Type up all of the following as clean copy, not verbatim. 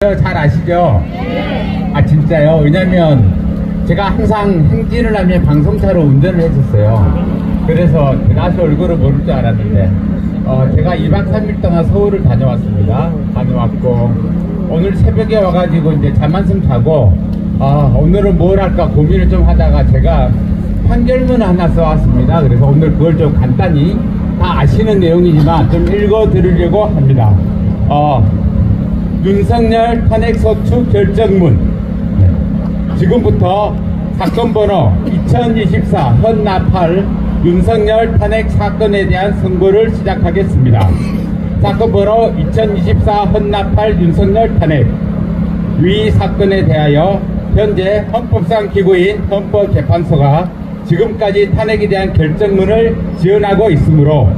잘 아시죠? 아 진짜요? 왜냐면 제가 항상 행진을 하면 방송차로 운전을 했었어요. 그래서 대다수 얼굴을 모를 줄 알았는데 제가 2박 3일 동안 서울을 다녀왔습니다. 다녀왔고 오늘 새벽에 와가지고 이제 잠 한숨 자고 오늘은 뭘 할까 고민을 좀 하다가 제가 판결문 하나 써왔습니다. 그래서 오늘 그걸 좀 간단히 다 아시는 내용이지만 좀 읽어 드리려고 합니다. 윤석열 탄핵소추 결정문. 지금부터 사건번호 2024 헌나팔 윤석열 탄핵 사건에 대한 선고를 시작하겠습니다. 사건번호 2024 헌나팔 윤석열 탄핵. 위 사건에 대하여 현재 헌법상 기구인 헌법재판소가 지금까지 탄핵에 대한 결정문을 지원하고 있으므로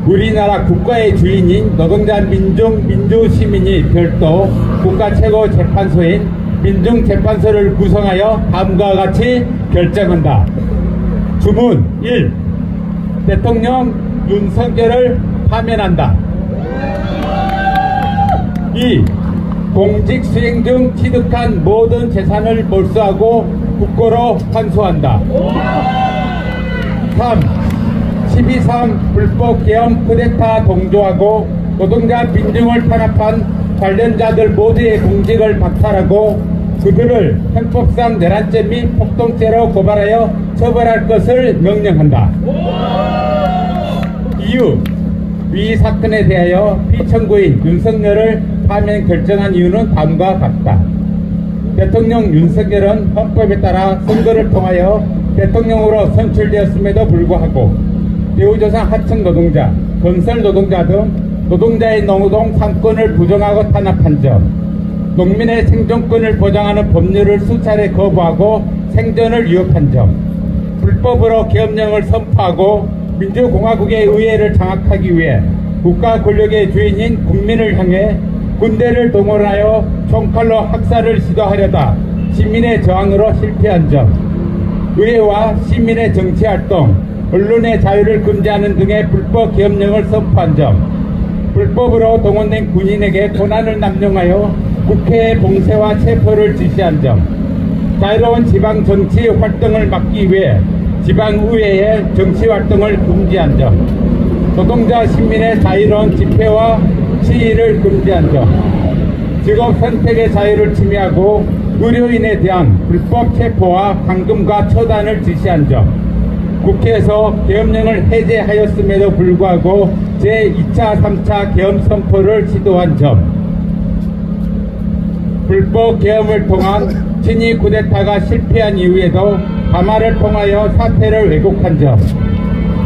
우리나라 국가의 주인인 노동자 민주시민이 별도 국가 최고 재판소인 민중재판소를 구성하여 다음과 같이 결정한다. 주문 1. 대통령 윤석열을 파면한다. 2. 공직 수행 중 취득한 모든 재산을 몰수하고 국고로 환수한다. 3. 12.3 불법계엄 쿠데타 동조하고 노동자 민중을 탄압한 관련자들 모두의 공직을 박탈하고 그들을 형법상 내란죄 및 폭동죄로 고발하여 처벌할 것을 명령한다. 이유. 위 사건에 대하여 피청구인 윤석열을 파면 결정한 이유는 다음과 같다. 대통령 윤석열은 헌법에 따라 선거를 통하여 대통령으로 선출되었음에도 불구하고 대우조선 하청 노동자, 건설 노동자 등 노동자의 노동 3권을 부정하고 탄압한 점, 농민의 생존권을 보장하는 법률을 수차례 거부하고 생존을 위협한 점, 불법으로 계엄령을 선포하고 민주공화국의 의회를 장악하기 위해 국가 권력의 주인인 국민을 향해 군대를 동원하여 총칼로 학살을 시도하려다 시민의 저항으로 실패한 점, 의회와 시민의 정치활동, 언론의 자유를 금지하는 등의 불법 계엄령을 선포한 점, 불법으로 동원된 군인에게 권한을 남용하여 국회의 봉쇄와 체포를 지시한 점, 자유로운 지방 정치 활동을 막기 위해 지방의회의 정치 활동을 금지한 점, 노동자 시민의 자유로운 집회와 시위를 금지한 점, 직업 선택의 자유를 침해하고 의료인에 대한 불법 체포와 감금과 처단을 지시한 점, 국회에서 계엄령을 해제하였음에도 불구하고 제2차, 3차 계엄 선포를 시도한 점, 불법 계엄을 통한 친위 쿠데타가 실패한 이후에도 담화를 통하여 사태를 왜곡한 점,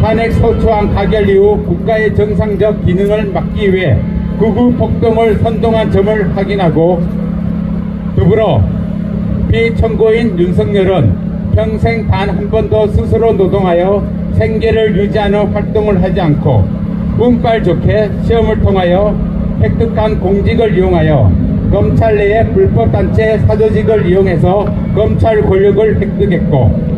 탄핵 소추안 가결 이후 국가의 정상적 기능을 막기 위해 극우 폭동을 선동한 점을 확인하고 더불어 피청구인 윤석열은 평생 단 한 번도 스스로 노동하여 생계를 유지하는 활동을 하지 않고 운빨 좋게 시험을 통하여 획득한 공직을 이용하여 검찰 내의 불법단체 사조직을 이용해서 검찰 권력을 획득했고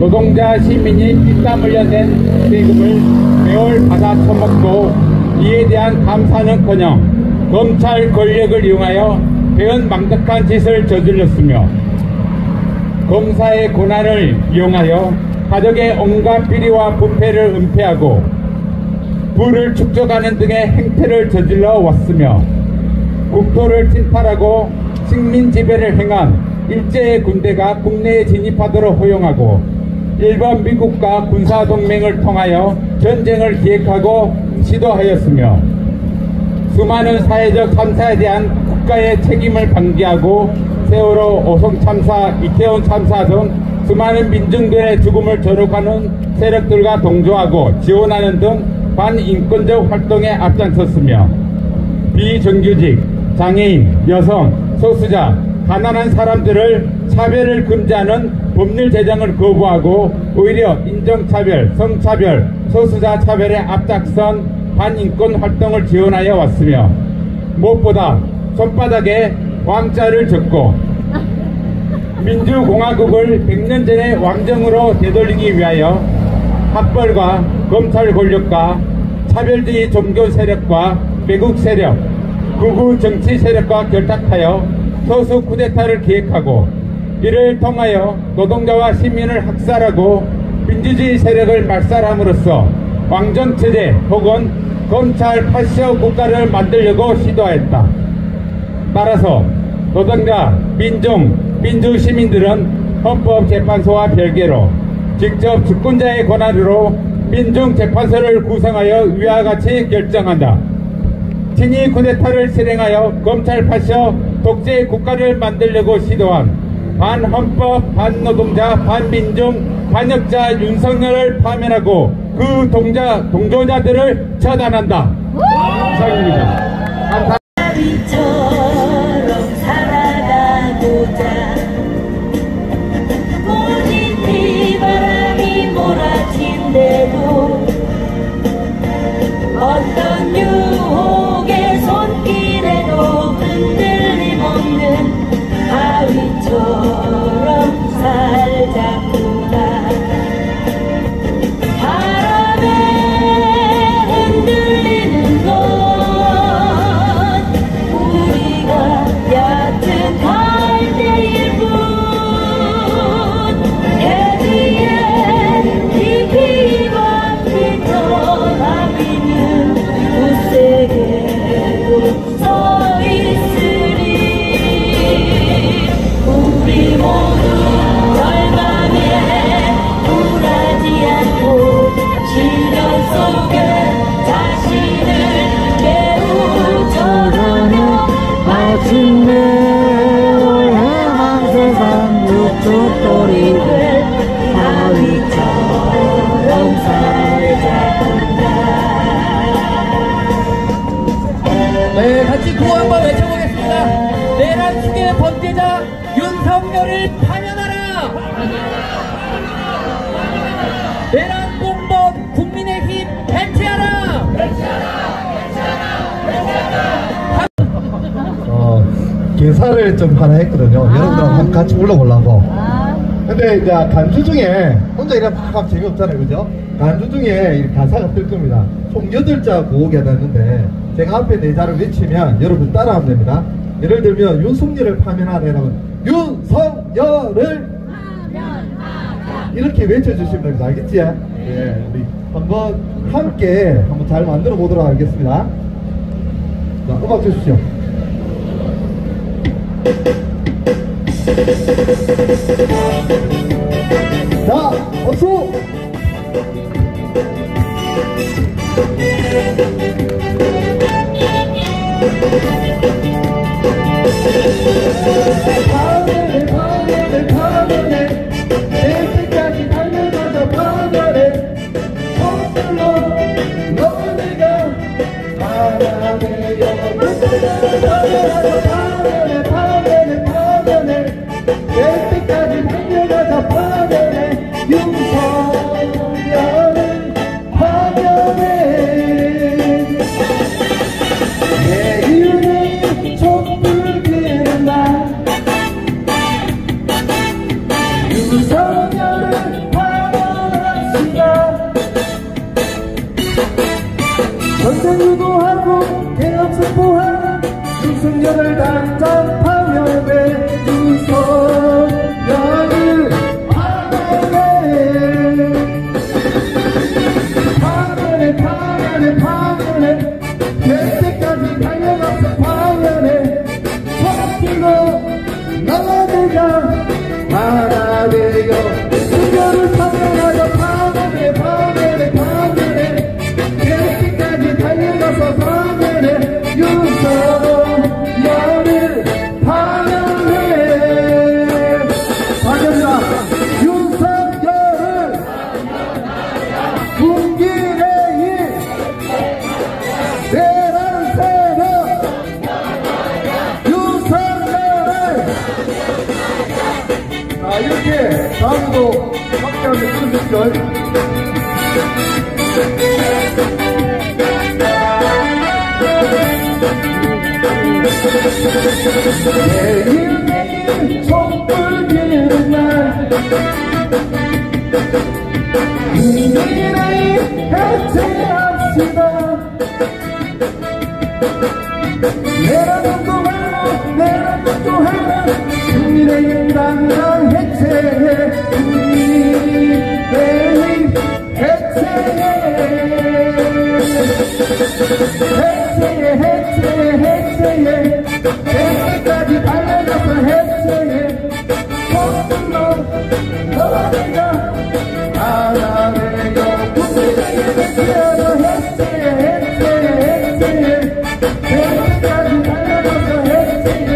노동자 시민이 피땀 흘려 낸 세금을 매월 받아 처먹고 이에 대한 감사는커녕 검찰 권력을 이용하여 배은망덕한 짓을 저질렀으며 검사의 권한을 이용하여 가족의 온갖 비리와 부패를 은폐하고 부를 축적하는 등의 행태를 저질러 왔으며 국토를 침탈하고 식민 지배를 행한 일제의 군대가 국내에 진입하도록 허용하고 일본 미국과 군사동맹을 통하여 전쟁을 기획하고 시도하였으며 수많은 사회적 참사에 대한 국가의 책임을 방기하고 세월호 오송 참사, 이태원 참사 등 수많은 민중들의 죽음을 저력하는 세력들과 동조하고 지원하는 등 반인권적 활동에 앞장섰으며 비정규직, 장애인, 여성, 소수자, 가난한 사람들을 차별을 금지하는 법률 제정을 거부하고 오히려 인종차별, 성차별, 소수자 차별에 앞장선 반인권 활동을 지원하여 왔으며 무엇보다 손바닥에 왕자를 적고 민주공화국을 100년 전의 왕정으로 되돌리기 위하여 학벌과 검찰 권력과 차별주의 종교 세력과 외국 세력, 극우 정치 세력과 결탁하여 소수 쿠데타를 기획하고 이를 통하여 노동자와 시민을 학살하고 민주주의 세력을 말살함으로써 왕정체제 혹은 검찰 파시어 국가를 만들려고 시도하였다. 따라서 노동자, 민주시민들은 헌법재판소와 별개로 직접 주권자의 권한으로 민중재판소를 구성하여 위와 같이 결정한다. 친위 쿠데타를 실행하여 검찰 파시어 독재 국가를 만들려고 시도한 반헌법, 반노동자, 반민중, 반역자 윤석열을 파면하고 그 동조자들을 처단한다. 이상입니다. 나비처럼 살아가고자 모진 비바람이 몰아친대도 어떤 유혹의 손길에도 흔들림 없는 바위처럼 살자꾸나. 바람에 흔들리는 것 우리가 얕은 갈대일 뿐. 대지에 깊이 박힌 나비는 굳세게도 서 있으리. 우리 모두 절망에 굴하지 않고 시련 속에 자신을 깨우쳐가며 마침내 오해만 세상 육축돌이들 바위처럼 살자꾸나. 네, 같이 구호 한번 외쳐보겠습니다. 내란 축의 범죄자 윤석열을 파면하라! 내란 공범 국민의힘 해체하라! 개사를 좀 하나 했거든요. 여러분들하고 같이 불러보려고. 근데 이제 간주 중에 혼자 이래 막 하면 재미없잖아요, 그죠? 간주 중에 이 가사가 뜰 겁니다. 총 8자 구호가 있는데 제가 앞에 4자를 외치면 여러분 따라하면 됩니다. 예를 들면 윤석열을 파면하라면 윤석열을 파면하자 이렇게 외쳐주시면 됩니다. 알겠지? 예, 우리 한번 함께 한번 잘 만들어 보도록 하겠습니다. 자, 음악 주십시오. 자, 박수! 파면해 내일까지 달려가서 파면해 손들로 너네가 바라네요. 파면해 내일까지 달려가서 파면해 윤석열을 파면해. 내일은 촛불 끄는 날 윤석열을 파면합시다. 전쟁 유도하고 개혁 선포하는 윤석열을 당장 파면해. 윤석열을 파면해 될 때까지 달려가서 파면해. 서툴러 너네가 말하네요. 윤석열을 파면하자. 파면해 될 때까지 달려가서 파면해. 윤석열을 파면해. 파면하자. 윤석열을 국민의힘 내란 세력 윤석열을. 자, 이렇게 다음도 함께하면 끝내죠. 매일매일 촛불 끄는 날 국민의힘 해체합시다. 또한 국민의힘당당 해체해 국민의힘 해체해 해체까지 달려가서 해체해 거꾸로 너와 내가 하나 되고 국민의힘 해체하러 해체까지 달려가서 해체해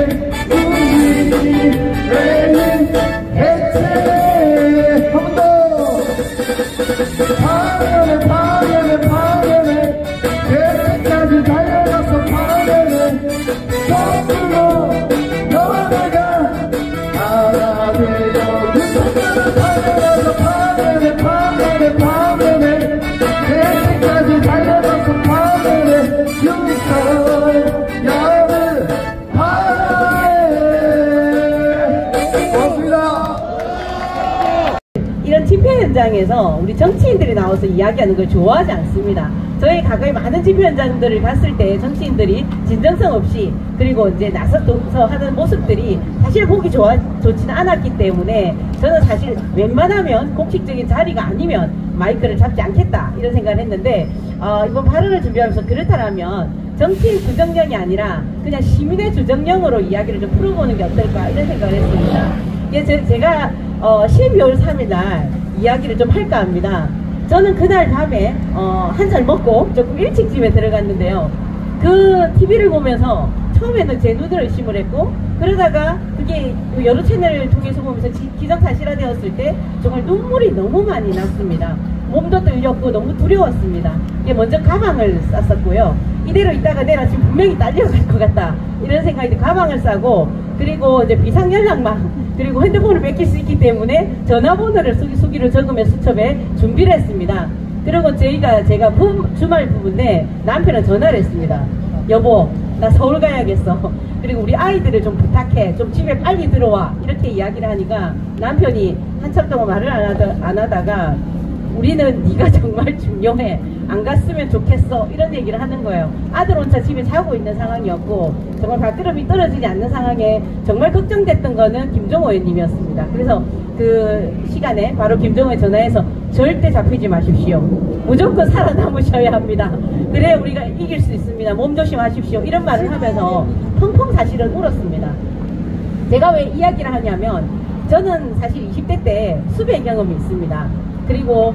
국민의힘 해체해 한 번 더 파면해 해체까지 달려가서 파면해 거꾸로 너와 내가 하나 되어 윤석열을 파면해 해체까지 달려가서 파면해 윤석열을 파면해 고맙습니다. 이런 집회 현장에서 우리 정치인들이 나와서 이야기하는 걸 좋아하지 않습니다. 저희 가까이 많은 집회 현장들을 갔을 때 정치인들이 진정성 없이 그리고 이제 나서서 하는 모습들이 사실 보기 좋지는 않았기 때문에 저는 사실 웬만하면 공식적인 자리가 아니면 마이크를 잡지 않겠다 이런 생각을 했는데 이번 발언을 준비하면서 그렇다면 정치인 주정령이 아니라 그냥 시민의 주정령으로 이야기를 좀 풀어보는 게 어떨까 이런 생각을 했습니다. 제가 12월 3일 날 이야기를 좀 할까 합니다. 저는 그날 밤에 한 살 먹고 조금 일찍 집에 들어갔는데요. 그 TV를 보면서 처음에는 제 눈을 의심을 했고 그러다가 그게 여러 채널을 통해서 보면서 기정사실화 되었을 때 정말 눈물이 너무 많이 났습니다. 몸도 떨렸고 너무 두려웠습니다. 먼저 가방을 쌌었고요. 이대로 있다가 내일 아침 분명히 딸려갈 것 같다 이런 생각이 들어 가방을 싸고 그리고 이제 비상연락망 그리고 핸드폰을 뺏길 수 있기 때문에 전화번호를 수기로 적으며 수첩에 준비를 했습니다. 그리고 제가 주말 부부인데 남편은 전화를 했습니다. 여보 나 서울 가야겠어. 그리고 우리 아이들을 좀 부탁해. 좀 집에 빨리 들어와. 이렇게 이야기를 하니까 남편이 한참 동안 말을 안 하다가 우리는 네가 정말 중요해. 안 갔으면 좋겠어. 이런 얘기를 하는 거예요. 아들 혼자 집에 자고 있는 상황이었고 정말 발걸음이 떨어지지 않는 상황에 정말 걱정됐던 거는 김종호 의원님이었습니다. 그래서 그 시간에 바로 김종호에 전화해서 절대 잡히지 마십시오. 무조건 살아남으셔야 합니다. 그래 우리가 이길 수 있습니다. 몸 조심하십시오. 이런 말을 하면서 펑펑 사실은 울었습니다. 제가 왜 이야기를 하냐면 저는 사실 20대 때 수배 경험이 있습니다. 그리고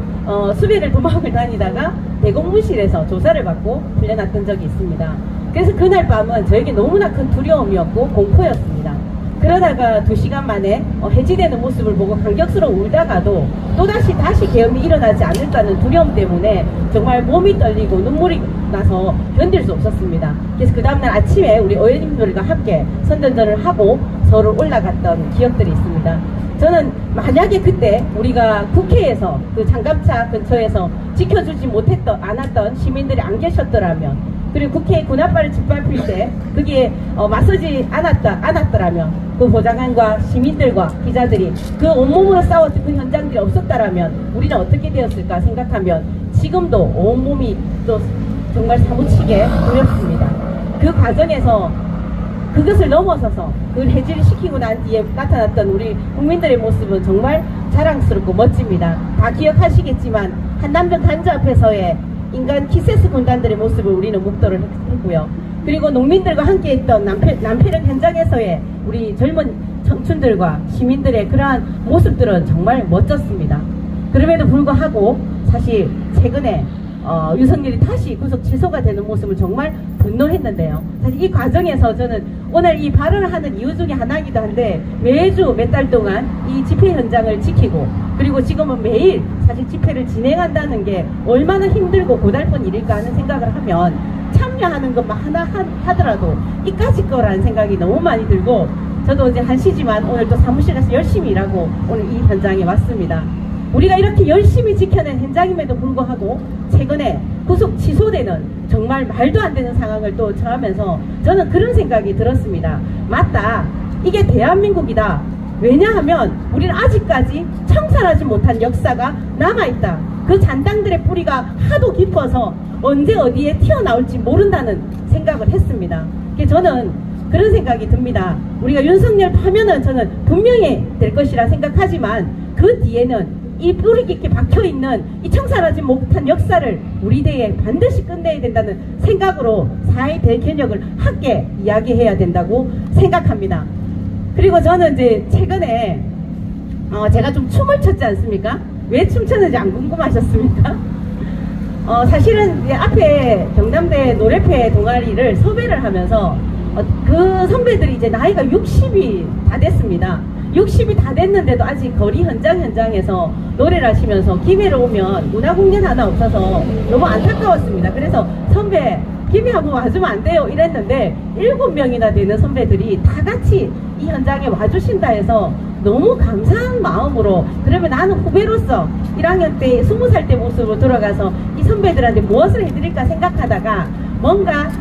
수배를 도망을 다니다가 대공무실에서 조사를 받고 풀려났던 적이 있습니다. 그래서 그날 밤은 저에게 너무나 큰 두려움이었고 공포였습니다. 그러다가 2시간 만에 해지되는 모습을 보고 감격스러워 울다가도 또다시 계엄이 일어나지 않을까는 두려움 때문에 정말 몸이 떨리고 눈물이 나서 견딜 수 없었습니다. 그래서 그 다음날 아침에 우리 의원님들과 함께 선전전을 하고 서울 올라갔던 기억들이 있습니다. 저는 만약에 그때 우리가 국회에서 그 장갑차 근처에서 지켜주지 않았던 시민들이 안 계셨더라면 그리고 국회에 군합발을 짓밟힐 때 그게 맞서지 않았더라면 그 보좌관과 시민들과 기자들이 그 온몸으로 싸웠던 그 현장들이 없었다라면 우리는 어떻게 되었을까 생각하면 지금도 온몸이 또 정말 사무치게 두렵습니다. 그 과정에서 그것을 넘어서서 그걸 해지를 시키고 난 뒤에 나타났던 우리 국민들의 모습은 정말 자랑스럽고 멋집니다. 다 기억하시겠지만 한남병 단지 앞에서의 인간 키세스 군단들의 모습을 우리는 묵도를 했고요. 그리고 농민들과 함께 했던 남패력 현장에서의 우리 젊은 청춘들과 시민들의 그러한 모습들은 정말 멋졌습니다. 그럼에도 불구하고 사실 최근에 윤석열이 다시 구속 취소가 되는 모습을 정말 분노했는데요. 사실 이 과정에서 저는 오늘 이 발언을 하는 이유 중에 하나이기도 한데 매주 몇 달 동안 이 집회 현장을 지키고 그리고 지금은 매일 사실 집회를 진행한다는 게 얼마나 힘들고 고달픈 일일까 하는 생각을 하면 참여하는 것만 하나 하더라도 이까짓 거라는 생각이 너무 많이 들고 저도 이제 한시지만 오늘 또 사무실 가서 열심히 일하고 오늘 이 현장에 왔습니다. 우리가 이렇게 열심히 지켜낸 현장임에도 불구하고 최근에 구속 취소되는 정말 말도 안 되는 상황을 또 처하면서 저는 그런 생각이 들었습니다. 맞다. 이게 대한민국이다. 왜냐하면 우리는 아직까지 청산하지 못한 역사가 남아있다. 그 잔당들의 뿌리가 하도 깊어서 언제 어디에 튀어나올지 모른다는 생각을 했습니다. 저는 그런 생각이 듭니다. 우리가 윤석열 파면은 저는 분명히 될 것이라 생각하지만 그 뒤에는 이 뿌리 깊게 박혀있는 이 청산하지 못한 역사를 우리 대에 반드시 끝내야 된다는 생각으로 4.2 대견역을 함께 이야기해야 된다고 생각합니다. 그리고 저는 이제 최근에 제가 좀 춤을 췄지 않습니까? 왜 춤췄는지 안 궁금하셨습니까? 사실은 이제 앞에 경남대 노래패 동아리를 섭외를 하면서 그 선배들이 이제 나이가 60이 다 됐습니다. 60이 다 됐는데도 아직 거리 현장에서 노래를 하시면서 기회를 오면 문화공연 하나 없어서 너무 안타까웠습니다. 그래서 선배 기회 한번 와주면 안 돼요 이랬는데 7명이나 되는 선배들이 다 같이 이 현장에 와주신다 해서 너무 감사한 마음으로 그러면 나는 후배로서 1학년 때 20살 때 모습으로 돌아가서 이 선배들한테 무엇을 해드릴까 생각하다가 뭔가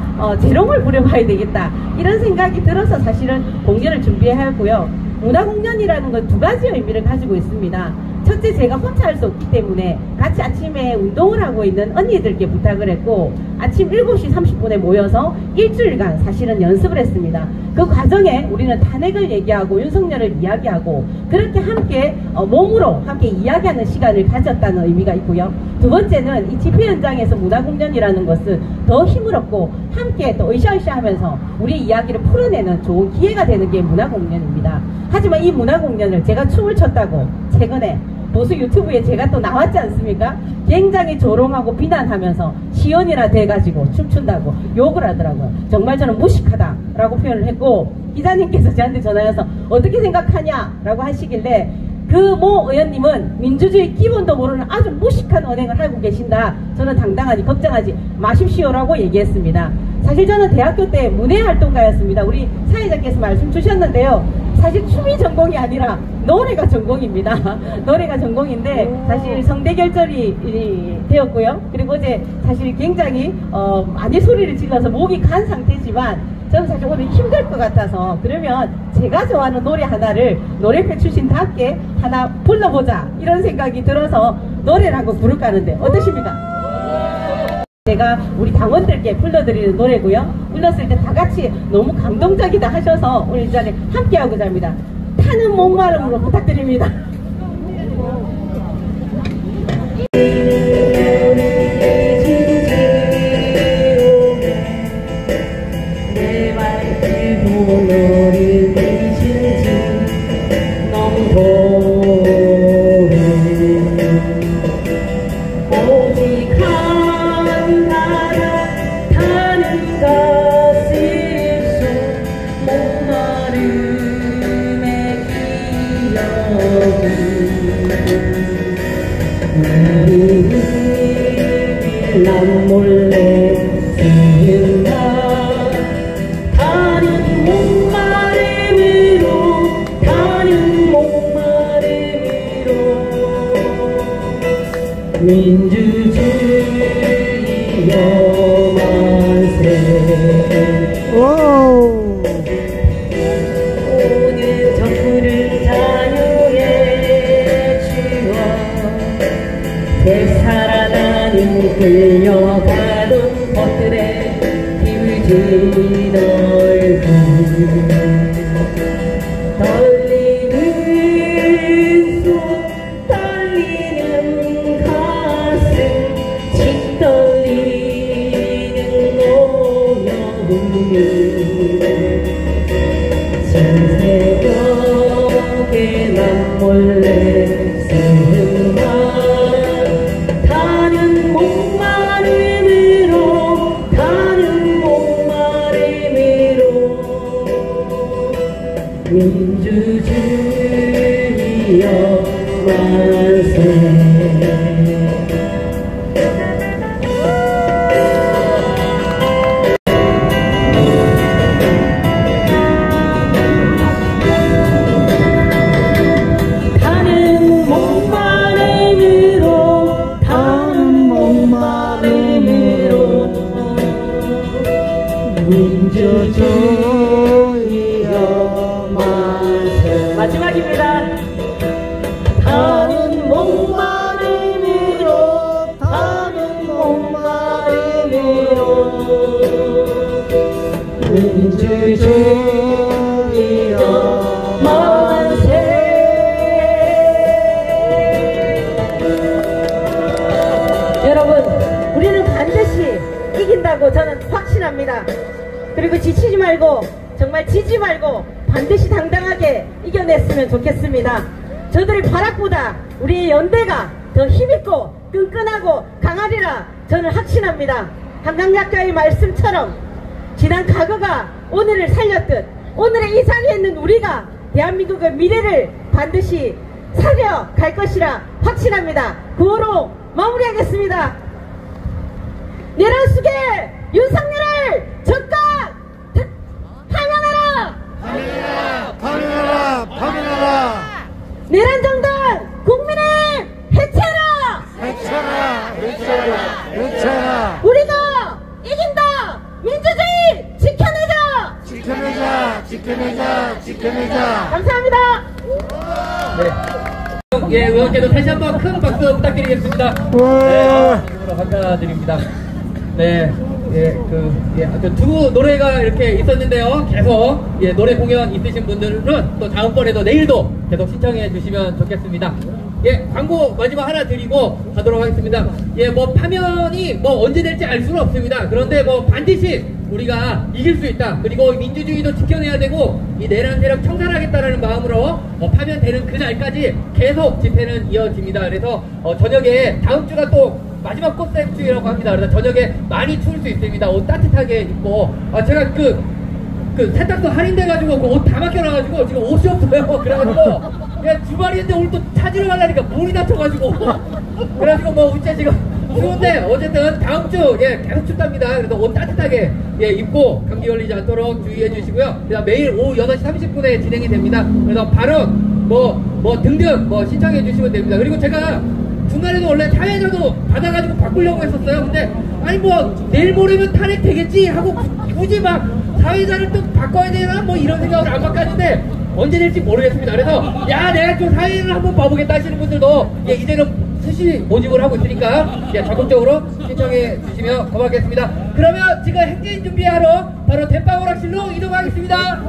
재롱을 부려봐야 되겠다 이런 생각이 들어서 사실은 공연을 준비하였고요. 문화공연이라는 건 2가지 의미를 가지고 있습니다. 첫째, 제가 혼자 할 수 없기 때문에 같이 아침에 운동을 하고 있는 언니들께 부탁을 했고 아침 7시 30분에 모여서 일주일간 사실은 연습을 했습니다. 그 과정에 우리는 탄핵을 얘기하고 윤석열을 이야기하고 그렇게 함께 몸으로 함께 이야기하는 시간을 가졌다는 의미가 있고요. 두 번째는 이 집회 현장에서 문화공연이라는 것은 더 힘을 얻고 함께 또 으쌰으쌰 하면서 우리 이야기를 풀어내는 좋은 기회가 되는 게 문화공연입니다. 하지만 이 문화공연을 제가 춤을 췄다고 최근에 보수 유튜브에 제가 또 나왔지 않습니까? 굉장히 조롱하고 비난하면서 시연이라 돼가지고 춤춘다고 욕을 하더라고요. 정말 저는 무식하다라고 표현을 했고 기자님께서 저한테 전화해서 어떻게 생각하냐라고 하시길래 그 모 의원님은 민주주의 기본도 모르는 아주 무식한 언행을 하고 계신다. 저는 당당하니 걱정하지 마십시오라고 얘기했습니다. 사실 저는 대학교 때 문예활동가였습니다. 우리 사회자께서 말씀 주셨는데요. 사실 춤이 전공이 아니라 노래가 전공입니다. 노래가 전공인데 사실 성대 결절이 되었고요. 그리고 어제 사실 굉장히 많이 소리를 질러서 목이 간 상태지만 저는 사실 오늘 힘들 것 같아서 그러면 제가 좋아하는 노래 하나를 노래패 출신답게 하나 불러보자 이런 생각이 들어서 노래를 한곡 부를까 하는데 어떠십니까? 제가 우리 당원들께 불러드리는 노래고요. 불렀을 때 다 같이 너무 감동적이다 하셔서 오늘 이 자리에 함께하고자 합니다. 타는 목마름으로 부탁드립니다. 남 몰래 쓴다 다른 목마름으로 다른 목마름으로 민주주의여 만세 오늘 정부를 자유에 주어 되살아나는 끌려가던 것들의 힘을 넓고 떨리는 손 떨리는 가슴 짓떨리는 노여움이 신새벽에 남 몰래 쓴다 다른 목마름으로 민주주의여 만세 민주주의여 만세 마지막입니다. 다른 목마름으로 다른 목마름으로 민주 주이여 만세. 여러분, 우리는 반드시 이긴다고 저는 확신합니다. 그리고 지치지 말고, 정말 지지 말고 반드시 당당하게 이겨냈으면 좋겠습니다. 저들의 발악보다 우리의 연대가 더 힘있고 끈끈하고 강하리라 저는 확신합니다. 한강 작가의 말씀처럼 지난 과거가 오늘을 살렸듯 오늘의 이 자리에 있는 우리가 대한민국의 미래를 반드시 살려갈 것이라 확신합니다. 구호로 마무리하겠습니다. 내란 속에 윤석열을 적각 파면하라! 파면하라! 파면하라! 내란 정권 국민을 해체하라! 해체하라! 해체하라! 해체하라! 우리가 이긴다! 민주주의 지켜내자! 지켜내자! 지켜내자! 지켜내자! 감사합니다. 네. 예, 의원께도 다시 한번 큰 박수 부탁드리겠습니다. 네, 이름으로 감사드립니다. 네, 두 노래가 이렇게 있었는데요. 계속, 노래 공연 있으신 분들은 또 다음번에도 내일도 계속 신청해 주시면 좋겠습니다. 광고 마지막 하나 드리고 가도록 하겠습니다. 파면이 언제 될지 알 수는 없습니다. 그런데 반드시 우리가 이길 수 있다. 그리고 민주주의도 지켜내야 되고, 이 내란 세력 청산하겠다라는 마음으로 파면되는 그날까지 계속 집회는 이어집니다. 그래서 저녁에 다음 주가 또 마지막 꽃샘주의라고 합니다. 그래서 저녁에 많이 추울 수 있습니다. 옷 따뜻하게 입고, 제가 그 세탁소 할인돼가지고 그 옷 다 막혀놔가지고 지금 옷이 없어요. 그래가지고 주말인데 오늘 또 찾으러 가려니까 물이 다쳐가지고 그래가지고 어째 지금 추운데 어쨌든 다음 주 계속 춥답니다. 그래서 옷 따뜻하게 입고 감기 걸리지 않도록 주의해 주시고요. 그다음 매일 오후 8시 30분에 진행이 됩니다. 그래서 발언 등등 신청해 주시면 됩니다. 그리고 제가 중간에도 원래 사회자도 받아가지고 바꾸려고 했었어요. 근데 아니 내일 모레면 탄핵 되겠지 하고 굳이 막 사회자를 또 바꿔야 되나 이런 생각을 안 바꿨는데 언제 될지 모르겠습니다. 그래서 내가 좀 사회를 한번 봐보겠다 하시는 분들도 이제는 수시 모집을 하고 있으니까 적극적으로 신청해 주시면 고맙겠습니다. 그러면 지금 행진 준비하러 바로 대빵오락실로 이동하겠습니다.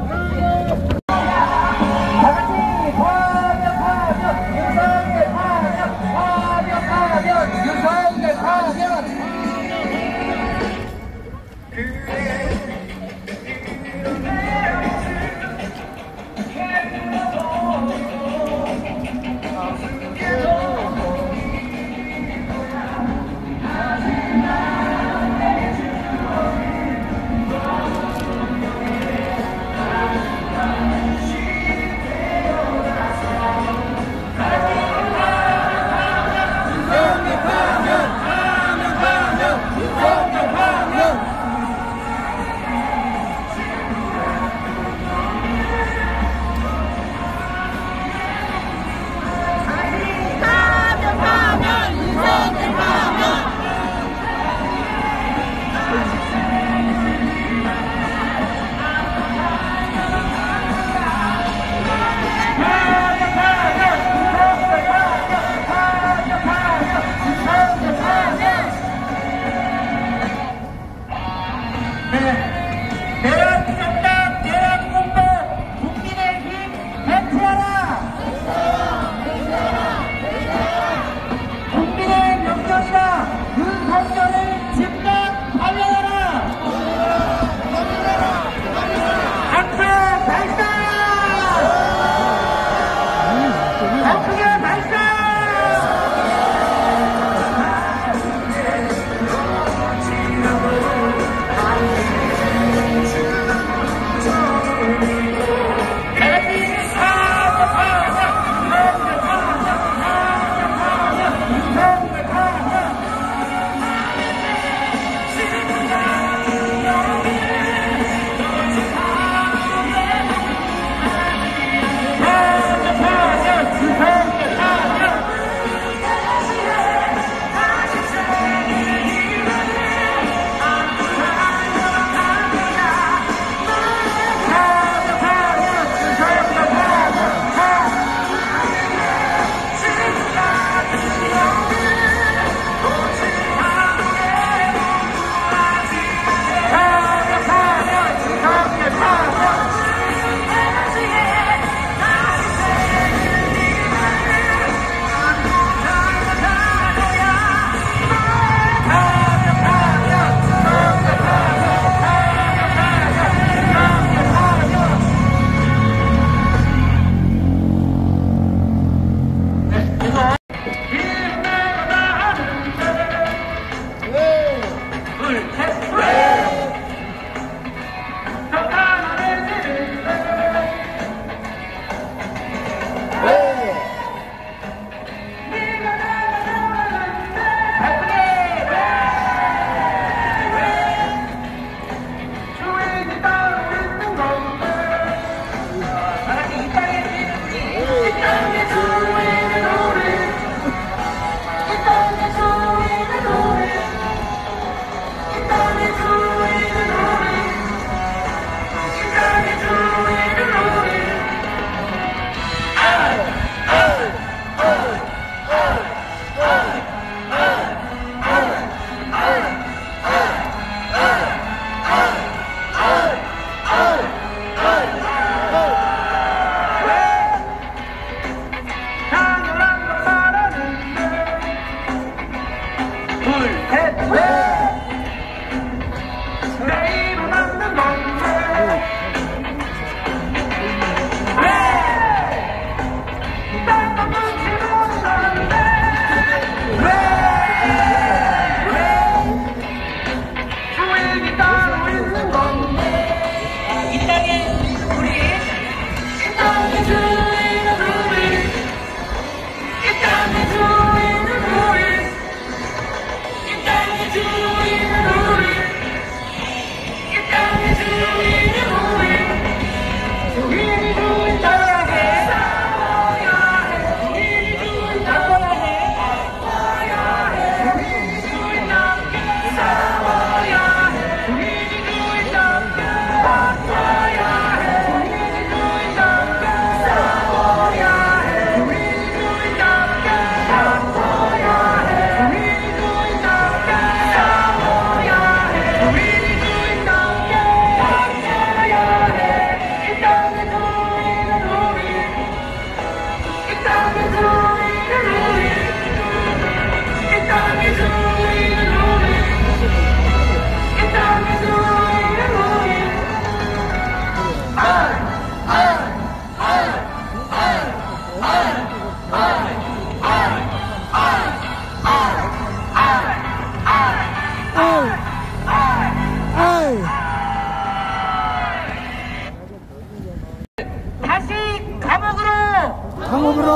감옥으로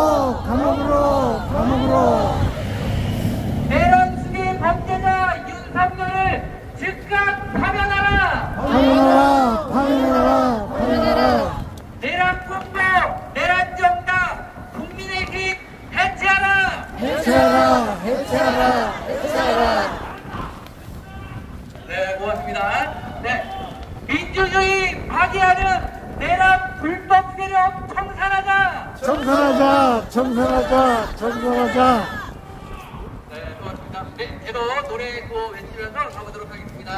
내란 수계 범죄자 윤석열을 즉각 파면하라. 파면하라. 내란 국보, 내란 정당, 국민의힘 해체하라. 해체하라. 네, 고맙습니다. 네, 민주주의 파괴하는 내란 불법 세력 청산하자. 청산하자. 네, 고맙습니다. 네, 저도 노래 또 외치면서 가보도록 하겠습니다.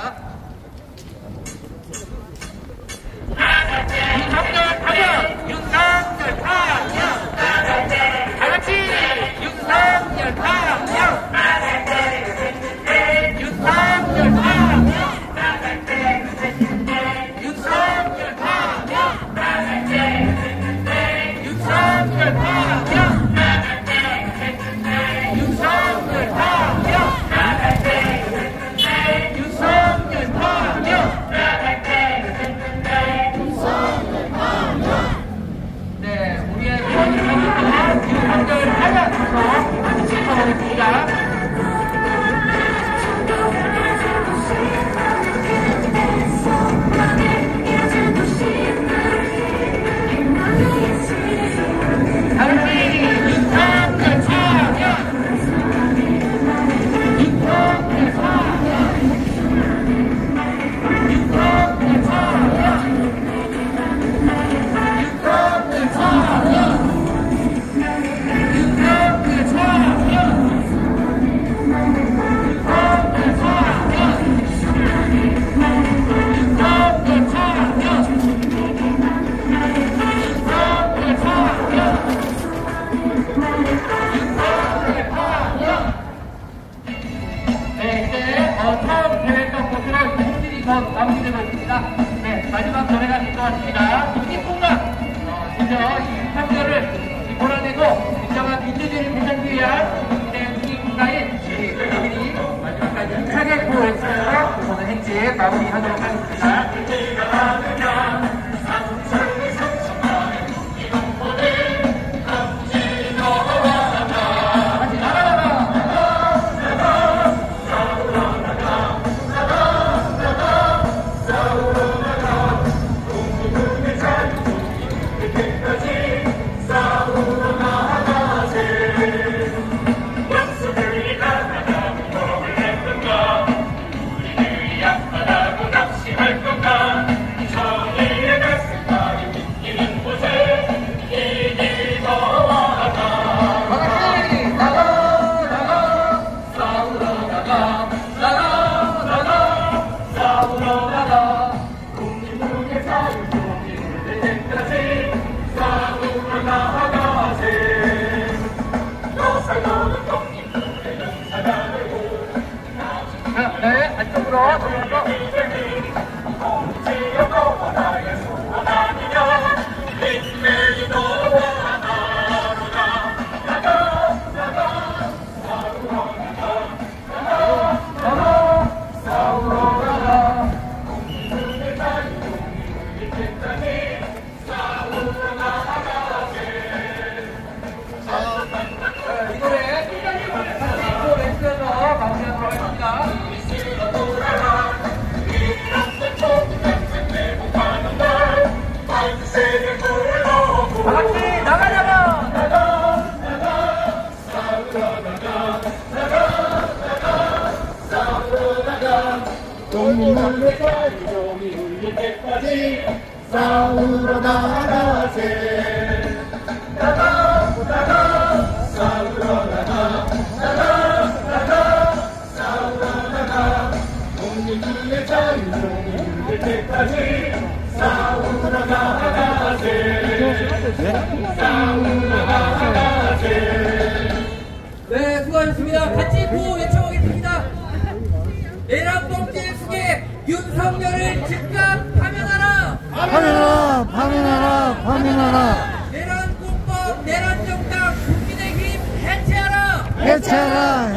윤석열 파면! 윤석열 파면! 다같이 윤석열 파면! 윤석열 파면! 윤석열 파면! 윤석열 파면! 윤석열 파면! 네, 우리의 윤석열 파면! 같이 가보겠습니다. 마무리되고 있습니다. 네, 마지막 노래가 될 것 같습니다. 국립공감! 먼저 이 판결을 몰아내고 진정한 민주주의를 되찾기 위한 국민의 국립공감인 우리 마지막까지 힘차게 구호해주면서 오늘 행진 마무리하도록 하겠습니다. 네, 안쪽으로 이 노래 같이 왼쪽에서 마무리하도록 하겠습니다. 다같이 때까지 싸우러 나가세. 국민의 자유를 이룰 때까지 싸우러 나가세. 싸우러 나가세. 네, 수고하셨습니다. 같이 구호 외쳐보겠습니다. 내란 범죄 수계 윤석열을 즉각 파면하라. 파면하라. 내란 국법, 내란 정당, 국민의힘 해체하라. 해체하라.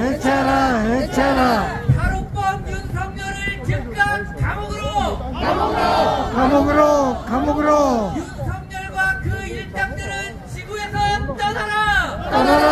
탈옥범 윤석열을 즉각 감옥으로. 감옥으로. 윤석열과 그 일당들은 바나나